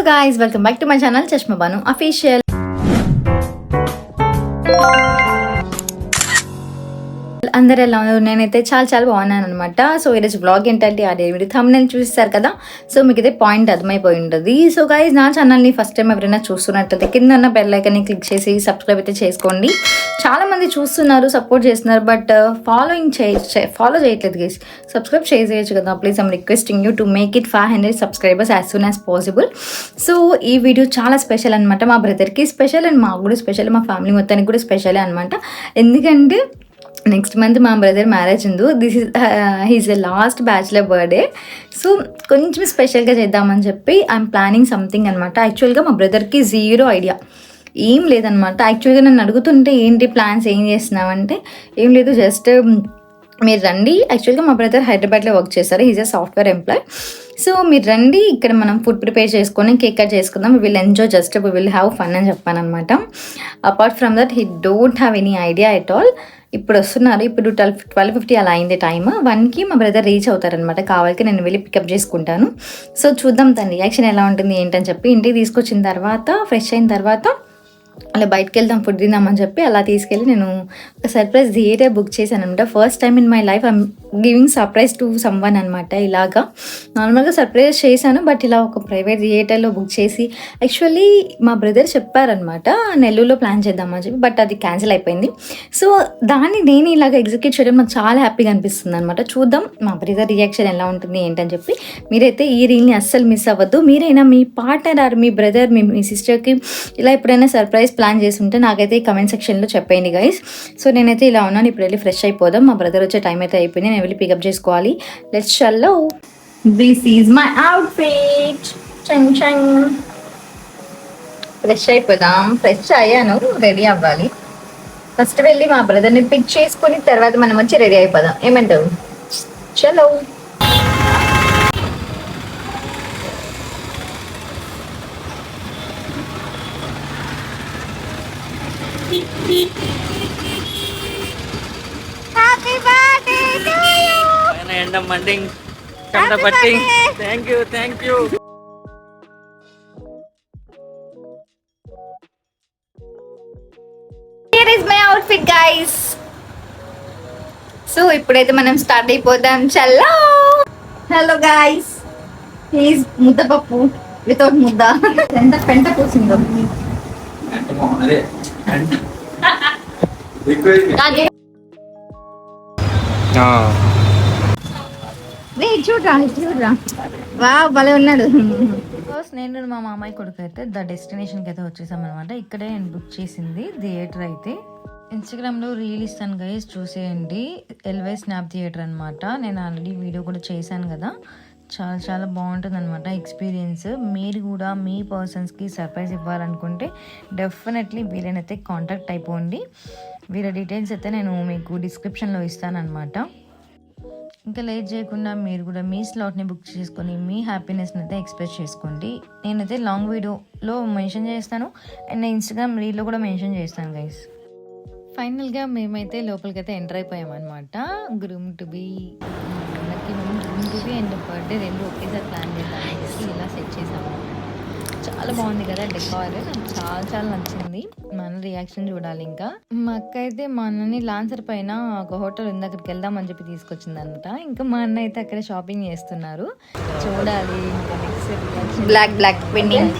guys, welcome back to my channel Chashma Banu Official. అందరు ఎలా ఉన్నారు? నేనైతే చాలా బాగున్నాను అనమాట. సో ఈరోజు బ్లాగ్ ఏంటంటే అదే వీడియో థంబ్నెయిల్ చూస్తారు కదా, సో మీకు అయితే పాయింట్ అర్థమైపోయి ఉంటుంది. సో గైస్, నా ఛానల్ని ఫస్ట్ టైం ఎవరైనా చూస్తున్నట్టయితే కింద ఉన్న బెల్ ఐకాన్ని క్లిక్ చేసి సబ్స్క్రైబ్ అయితే చేసుకోండి. చాలా మంది చూస్తున్నారు, సపోర్ట్ చేస్తున్నారు, బట్ ఫాలో చేయట్లేదు గైస్. సబ్స్క్రైబ్ చేయొచ్చు కదా please. I'm requesting you to make it 500 subscribers as soon as possible. So ఈ వీడియో చాలా స్పెషల్ అనమాట. మా బ్రదర్కి స్పెషల్ అండ్ మాకు కూడా స్పెషల్, మా ఫ్యామిలీ మొత్తానికి కూడా స్పెషల్ అనమాట. ఎందుకంటే నెక్స్ట్ మంత్ మా బ్రదర్ మ్యారేజ్ ఉంది. He's the last bachelor birthday. So కొంచెం స్పెషల్గా చేద్దామని చెప్పి ఐఎమ్ ప్లానింగ్ సంథింగ్ అనమాట. యాక్చువల్గా మా బ్రదర్కి జీరో ఐడియా, ఏం లేదనమాట. యాక్చువల్గా నన్ను అడుగుతుంటే ఏంటి ప్లాన్స్ ఏం చేస్తున్నావంటే ఏం లేదు, జస్ట్ మీరు రండి. యాక్చువల్గా మా బ్రదర్ హైదరాబాద్లో వర్క్ చేస్తారు, he's a software employee. So మీరు రండి, ఇక్కడ మనం ఫుడ్ ప్రిపేర్ చేసుకొని కేక్ కట్ చేసుకుందాం, we will enjoy, just we will have fun అని చెప్పాను అనమాట. Apart from that he don't have any idea at all. ఇప్పుడు వస్తున్నారు, ఇప్పుడు 12:50 అలా అయింది టైమ్. 1కి మా బ్రదర్ రీచ్ అవుతారనమాట. కావాలికి నేను వెళ్ళి పికప్ చేసుకుంటాను. సో చూద్దాం తన రియాక్షన్ ఎలా ఉంటుంది ఏంటని చెప్పి. ఇంటికి తీసుకొచ్చిన తర్వాత ఫ్రెష్ అయిన తర్వాత అలా బయటకు వెళ్దాం, ఫుడ్ తిందామని చెప్పి అలా తీసుకెళ్ళి నేను ఒక సర్ప్రైజ్ థియేటర్ బుక్ చేశాను అనమాట. First time in my life I'm giving surprise to someone అనమాట. ఇలాగా నార్మల్గా సర్ప్రైజ్ చేశాను, బట్ ఇలా ఒక ప్రైవేట్ థియేటర్లో బుక్ చేసి, యాక్చువల్లీ మా బ్రదర్ చెప్పారనమాట నెల్లూరులో ప్లాన్ చేద్దామని చెప్పి, బట్ అది క్యాన్సిల్ అయిపోయింది. సో దాన్ని నేను ఇలాగ ఎగ్జిక్యూట్ చేయడం నాకు చాలా హ్యాపీగా అనిపిస్తుంది అనమాట. చూద్దాం మా బ్రదర్ రియాక్షన్ ఎలా ఉంటుంది ఏంటని చెప్పి. మీరైతే ఈ రీల్ని అస్సలు మిస్ అవ్వద్దు. మీరైనా మీ పార్ట్నర్ ఆర్ మీ బ్రదర్ మీ సిస్టర్కి ఇలా ఎప్పుడైనా సర్ప్రైజ్ ప్లాన్ చేసి ఉంటే నాకైతే కమెంట్ సెక్షన్లో చెప్పండి గైస్. సో నేనైతే ఇలా ఉన్నాను, ఇప్పుడు వెళ్ళి ఫ్రెష్ అయిపోదాం. మా బ్రదర్ వచ్చే టైం అయితే అయిపోయింది, నేను వెళ్ళి పికప్ చేసుకోవాలి. లెట్స్ చల్లో. This is my outfit. Fresh అయిపోదాం. ఫ్రెష్ అయ్యాను, రెడీ అవ్వాలి. ఫస్ట్ వెళ్ళి మా బ్రదర్ని పిక్ చేసుకుని తర్వాత మనం వచ్చి రెడీ అయిపోదాం. ఏమంటావు? చలో. Happy birthday to you. End up manding. Chanda patting. Thank you. Here is my outfit guys. So ఇప్పుడైతే మనం స్టార్ట్ అయిపోదాం. చల్లో. హలో గైస్, ప్లీజ్ ముద్దపప్పు వితౌట్ ముద్ద. ఎంత పెంట కూసిందో. అదే చూడరా వా భలే ఉన్నాడు. నేను మా మామయ్య కొడుకు అయితే ద డెస్టినేషన్కి అయితే వచ్చేసాం అనమాట. ఇక్కడే నేను బుక్ చేసింది థియేటర్ అయితే. ఇన్స్టాగ్రామ్లో రీల్ ఇస్తాను గైస్, చూసేయండి. ఎల్వై స్నాప్ థియేటర్ అనమాట. నేను ఆల్రెడీ వీడియో కూడా చేశాను కదా. చాలా బాగుంటుంది అనమాట ఎక్స్పీరియన్స్. మీరు కూడా మీ పర్సన్స్కి సర్ప్రైజ్ ఇవ్వాలనుకుంటే డెఫినెట్లీ వీళ్ళనైతే కాంటాక్ట్ అయిపోండి. వీళ్ళ డీటెయిల్స్ అయితే నేను మీకు డిస్క్రిప్షన్లో ఇస్తాను అనమాట. ఇంకా లేట్ చేయకుండా మీరు కూడా మీ స్లాట్ని బుక్ చేసుకొని మీ హ్యాపీనెస్ని అయితే ఎక్స్ప్రెస్ చేసుకోండి. నేనైతే లాంగ్ వీడియోలో మెన్షన్ చేస్తాను అండ్ నేను ఇన్స్టాగ్రామ్ రీల్లో కూడా మెన్షన్ చేస్తాను గైస్. ఫైనల్గా మేమైతే లోపలికి అయితే ఎంటర్ అయిపోయామన్నమాట. Groom to be and birthday రెండు ఒకేసారి ప్లాన్ చేద్దామనేసి ఇలా సెట్ చేసాము. చాలా బాగుంది కదా డెకార్, నాకు చాలా నచ్చింది. మా అన్న రియాక్షన్ చూడాలి. ఇంకా మా అక్క అయితే మా అన్నని లాన్సర్ పైన ఒక హోటల్ ఉంది, అక్కడికి వెళ్దామని చెప్పి తీసుకొచ్చింది అనమాట. ఇంకా మా అన్న అయితే అక్కడ షాపింగ్ చేస్తున్నారు, చూడాలి. ఇంకా నెక్స్ట్ బ్లాక్ పెండింగ్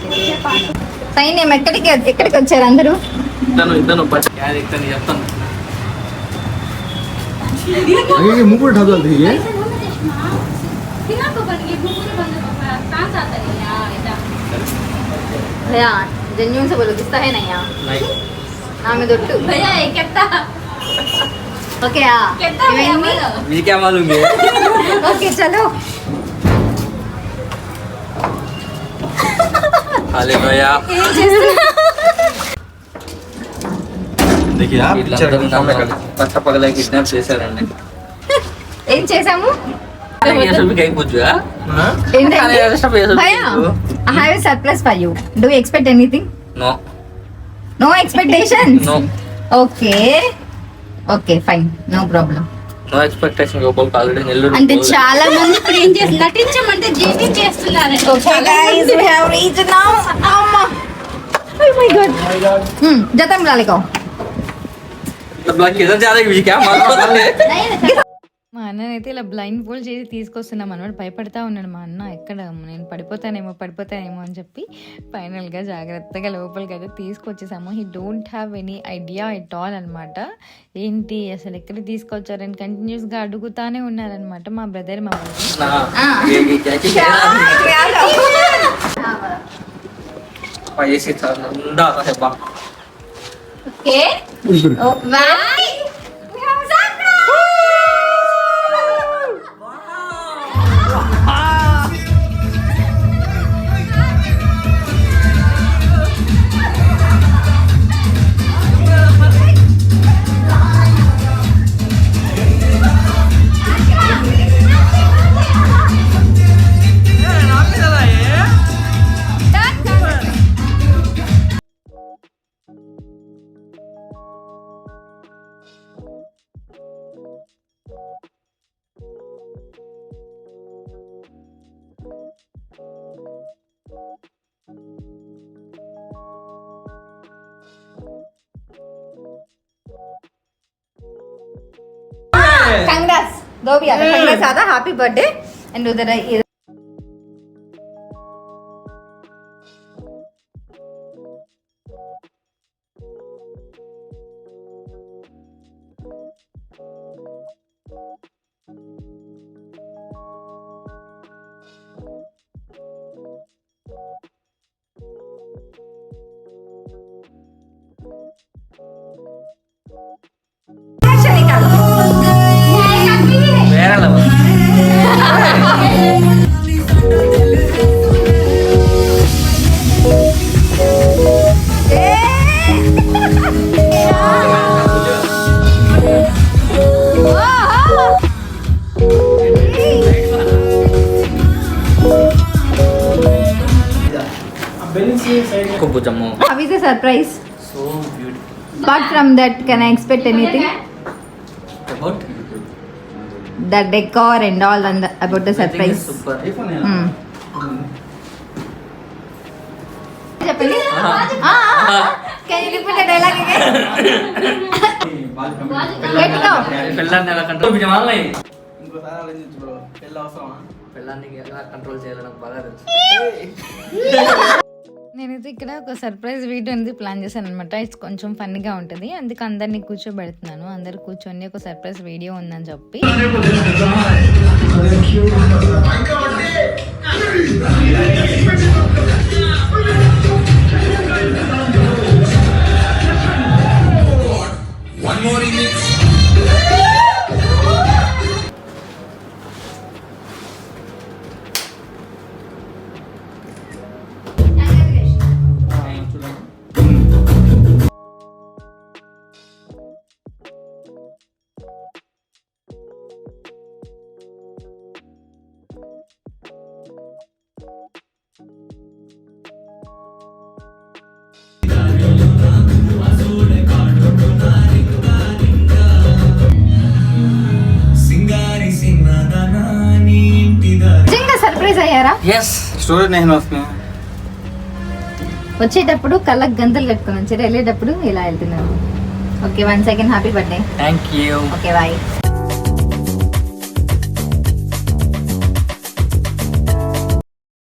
సైన్. ఎక్కడికి వచ్చారు అందరూ? भैया जेन्युइन से बोलो, किसका है नहीं यहाँ? नहीं नाम है दोट्टू भैया ये कितना ओके यार कितना मुझे क्या मालूम है. ओके चलो. हाले भैया देखिए आप పట్ట పగలే కిడ్నాప్ చేశారండి. ఏం చేసాము? Bhaiya, I have a surprise for you. Do you expect anything? No expectations? No. Okay, fine. No problem. No expectation Gopal already Nellore అంటే చాలా మంది ఇప్పుడు ఏం చేస్తున్నారు, నటించమంటే జీవితం చేస్తున్నారు. జతం రాలేకో किधर जा रही क्या మా అన్ననైతే ఇలా బ్లైండ్ ఫోల్డ్ చేసి తీసుకొస్తున్నాం అనమాట. భయపడతా ఉన్నాడు మా అన్న, ఎక్కడ నేను పడిపోతానేమో అని చెప్పి ఫైనల్గా జాగ్రత్తగా లోపలికి అయితే తీసుకొచ్చేసాము. He don't have any idea at all అనమాట. ఏంటి అసలు ఎక్కడ తీసుకొచ్చారని కంటిన్యూస్గా అడుగుతానే ఉన్నారనమాట మా బ్రదర్ మా కంగ్రాట్స్ దోబియా కంగ్రాట్స్ ఆదా హ్యాపీ బర్త్డే అండ్ ఉదర How is the surprise? So beautiful. Apart from that, can I expect anything? About The decor and all and about the everything is surprise. super. చెప్పండి. Can you repeat the dialogue again? Let's go. పిల్లాన్ని ఎలా control చేయాలి? ఇంకోసారి ఆలోచించు bro. పిల్లాన్ని ఎలా control చేయాలో నాకు బాగా తెలుసు. నేనైతే ఇక్కడ ఒక సర్ప్రైజ్ వీడియో అనేది ప్లాన్ చేశాను అనమాట. ఇట్స్ కొంచెం ఫన్నీగా ఉంటుంది, అందుకు అందరినీ కూర్చోబెడుతున్నాను. అందరు కూర్చొని ఒక సర్ప్రైజ్ వీడియో ఉందని చెప్పి సర్ప్రైజ్ అయ్యారా? yes స్టోరీ నేను వస్తున్నా. వచ్చేటప్పుడు కళ్ళకు గంతలు కట్టుకుని వచ్చారు, వెళ్ళేటప్పుడు ఇలా వెళ్తున్నారు. Okay, 1 second happy birthday. Thank you. Okay bye.